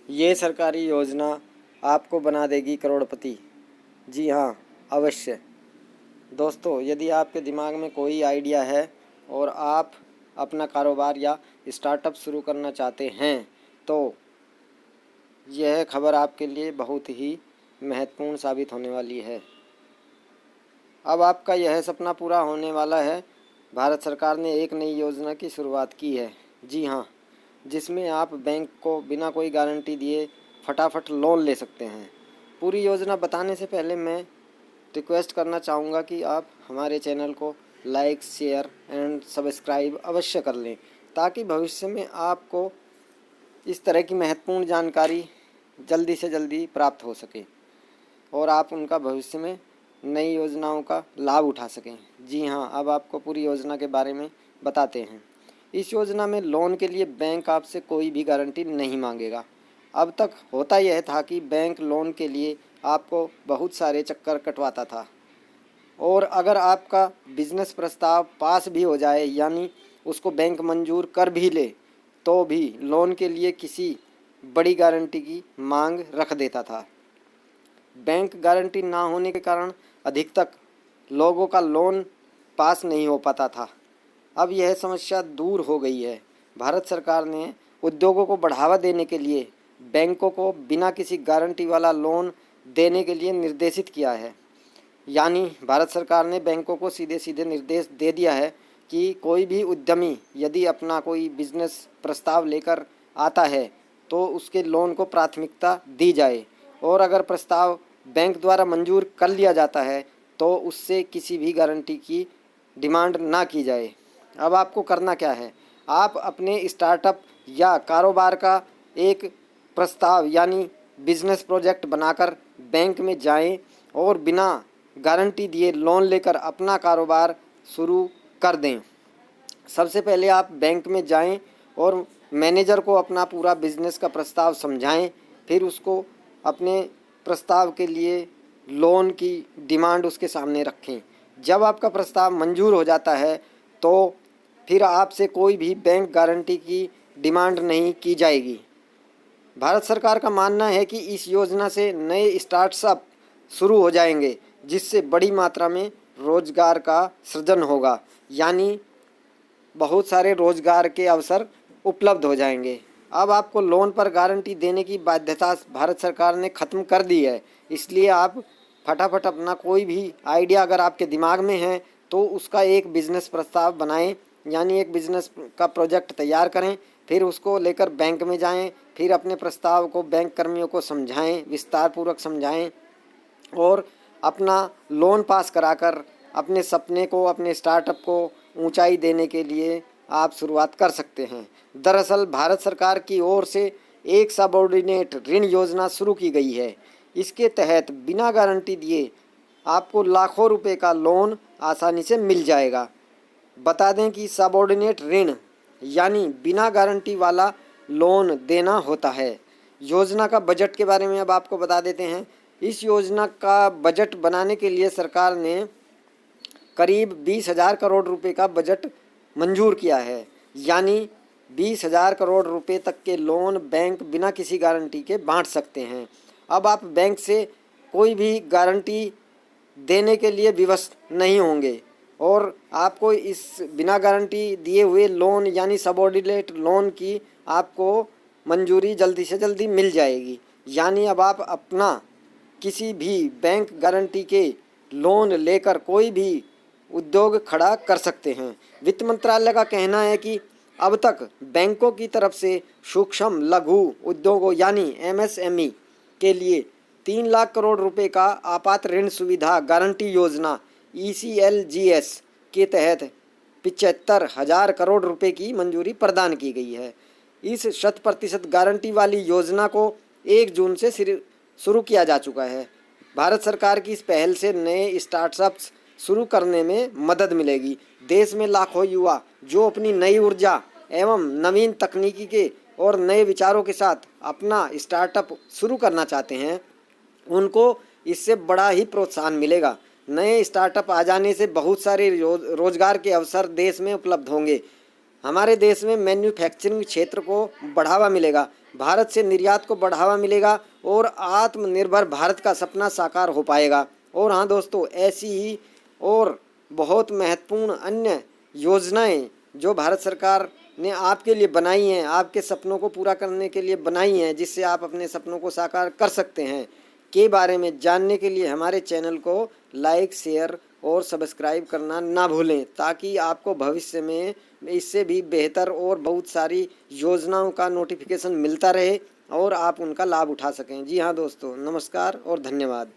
ये सरकारी योजना आपको बना देगी करोड़पति। जी हाँ, अवश्य। दोस्तों, यदि आपके दिमाग में कोई आइडिया है और आप अपना कारोबार या स्टार्टअप शुरू करना चाहते हैं तो यह खबर आपके लिए बहुत ही महत्वपूर्ण साबित होने वाली है। अब आपका यह सपना पूरा होने वाला है। भारत सरकार ने एक नई योजना की शुरुआत की है। जी हाँ, जिसमें आप बैंक को बिना कोई गारंटी दिए फटाफट लोन ले सकते हैं। पूरी योजना बताने से पहले मैं रिक्वेस्ट करना चाहूँगा कि आप हमारे चैनल को लाइक, शेयर एंड सब्सक्राइब अवश्य कर लें, ताकि भविष्य में आपको इस तरह की महत्वपूर्ण जानकारी जल्दी से जल्दी प्राप्त हो सके और आप उनका भविष्य में नई योजनाओं का लाभ उठा सकें। जी हाँ, अब आपको पूरी योजना के बारे में बताते हैं। इस योजना में लोन के लिए बैंक आपसे कोई भी गारंटी नहीं मांगेगा। अब तक होता यह था कि बैंक लोन के लिए आपको बहुत सारे चक्कर कटवाता था और अगर आपका बिजनेस प्रस्ताव पास भी हो जाए, यानी उसको बैंक मंजूर कर भी ले, तो भी लोन के लिए किसी बड़ी गारंटी की मांग रख देता था। बैंक गारंटी ना होने के कारण अधिकतर लोगों का लोन पास नहीं हो पाता था। अब यह समस्या दूर हो गई है। भारत सरकार ने उद्योगों को बढ़ावा देने के लिए बैंकों को बिना किसी गारंटी वाला लोन देने के लिए निर्देशित किया है। यानी भारत सरकार ने बैंकों को सीधे सीधे निर्देश दे दिया है कि कोई भी उद्यमी यदि अपना कोई बिजनेस प्रस्ताव लेकर आता है तो उसके लोन को प्राथमिकता दी जाए, और अगर प्रस्ताव बैंक द्वारा मंजूर कर लिया जाता है तो उससे किसी भी गारंटी की डिमांड ना की जाए। अब आपको करना क्या है, आप अपने स्टार्टअप या कारोबार का एक प्रस्ताव यानी बिजनेस प्रोजेक्ट बनाकर बैंक में जाएं और बिना गारंटी दिए लोन लेकर अपना कारोबार शुरू कर दें। सबसे पहले आप बैंक में जाएं और मैनेजर को अपना पूरा बिजनेस का प्रस्ताव समझाएं, फिर उसको अपने प्रस्ताव के लिए लोन की डिमांड उसके सामने रखें। जब आपका प्रस्ताव मंजूर हो जाता है तो फिर आपसे कोई भी बैंक गारंटी की डिमांड नहीं की जाएगी। भारत सरकार का मानना है कि इस योजना से नए स्टार्टअप शुरू हो जाएंगे, जिससे बड़ी मात्रा में रोजगार का सृजन होगा, यानी बहुत सारे रोजगार के अवसर उपलब्ध हो जाएंगे। अब आपको लोन पर गारंटी देने की बाध्यता भारत सरकार ने ख़त्म कर दी है, इसलिए आप फटाफट अपना कोई भी आइडिया अगर आपके दिमाग में है तो उसका एक बिजनेस प्रस्ताव बनाएं, यानी एक बिजनेस का प्रोजेक्ट तैयार करें, फिर उसको लेकर बैंक में जाएं, फिर अपने प्रस्ताव को बैंक कर्मियों को समझाएं, विस्तार पूर्वक समझाएं और अपना लोन पास कराकर अपने सपने को, अपने स्टार्टअप को ऊंचाई देने के लिए आप शुरुआत कर सकते हैं। दरअसल भारत सरकार की ओर से एक सबऑर्डिनेट ऋण योजना शुरू की गई है। इसके तहत बिना गारंटी दिए आपको लाखों रुपए का लोन आसानी से मिल जाएगा। बता दें कि सबऑर्डिनेट ऋण यानी बिना गारंटी वाला लोन देना होता है। योजना का बजट के बारे में अब आपको बता देते हैं। इस योजना का बजट बनाने के लिए सरकार ने करीब 20,000 करोड़ रुपए का बजट मंजूर किया है, यानी 20,000 करोड़ रुपए तक के लोन बैंक बिना किसी गारंटी के बांट सकते हैं। अब आप बैंक से कोई भी गारंटी देने के लिए विवश नहीं होंगे और आपको इस बिना गारंटी दिए हुए लोन यानी सबऑर्डिनेट लोन की आपको मंजूरी जल्दी से जल्दी मिल जाएगी। यानी अब आप अपना किसी भी बैंक गारंटी के लोन लेकर कोई भी उद्योग खड़ा कर सकते हैं। वित्त मंत्रालय का कहना है कि अब तक बैंकों की तरफ से सूक्ष्म लघु उद्योगों यानी एमएसएमई के लिए 3 लाख करोड़ रुपए का आपात ऋण सुविधा गारंटी योजना ECLGS के तहत 75,000 करोड़ रुपए की मंजूरी प्रदान की गई है। इस 100% गारंटी वाली योजना को 1 जून से शुरू किया जा चुका है। भारत सरकार की इस पहल से नए स्टार्टअप्स शुरू करने में मदद मिलेगी। देश में लाखों युवा जो अपनी नई ऊर्जा एवं नवीन तकनीकी के और नए विचारों के साथ अपना स्टार्टअप शुरू करना चाहते हैं, उनको इससे बड़ा ही प्रोत्साहन मिलेगा। नए स्टार्टअप आ जाने से बहुत सारे रोजगार के अवसर देश में उपलब्ध होंगे। हमारे देश में मैन्युफैक्चरिंग क्षेत्र को बढ़ावा मिलेगा। भारत से निर्यात को बढ़ावा मिलेगा और आत्मनिर्भर भारत का सपना साकार हो पाएगा। और हाँ दोस्तों, ऐसी ही और बहुत महत्वपूर्ण अन्य योजनाएं जो भारत सरकार ने आपके लिए बनाई हैं, आपके सपनों को पूरा करने के लिए बनाई हैं, जिससे आप अपने सपनों को साकार कर सकते हैं, के बारे में जानने के लिए हमारे चैनल को लाइक, शेयर और सब्सक्राइब करना ना भूलें, ताकि आपको भविष्य में इससे भी बेहतर और बहुत सारी योजनाओं का नोटिफिकेशन मिलता रहे और आप उनका लाभ उठा सकें। जी हाँ दोस्तों, नमस्कार और धन्यवाद।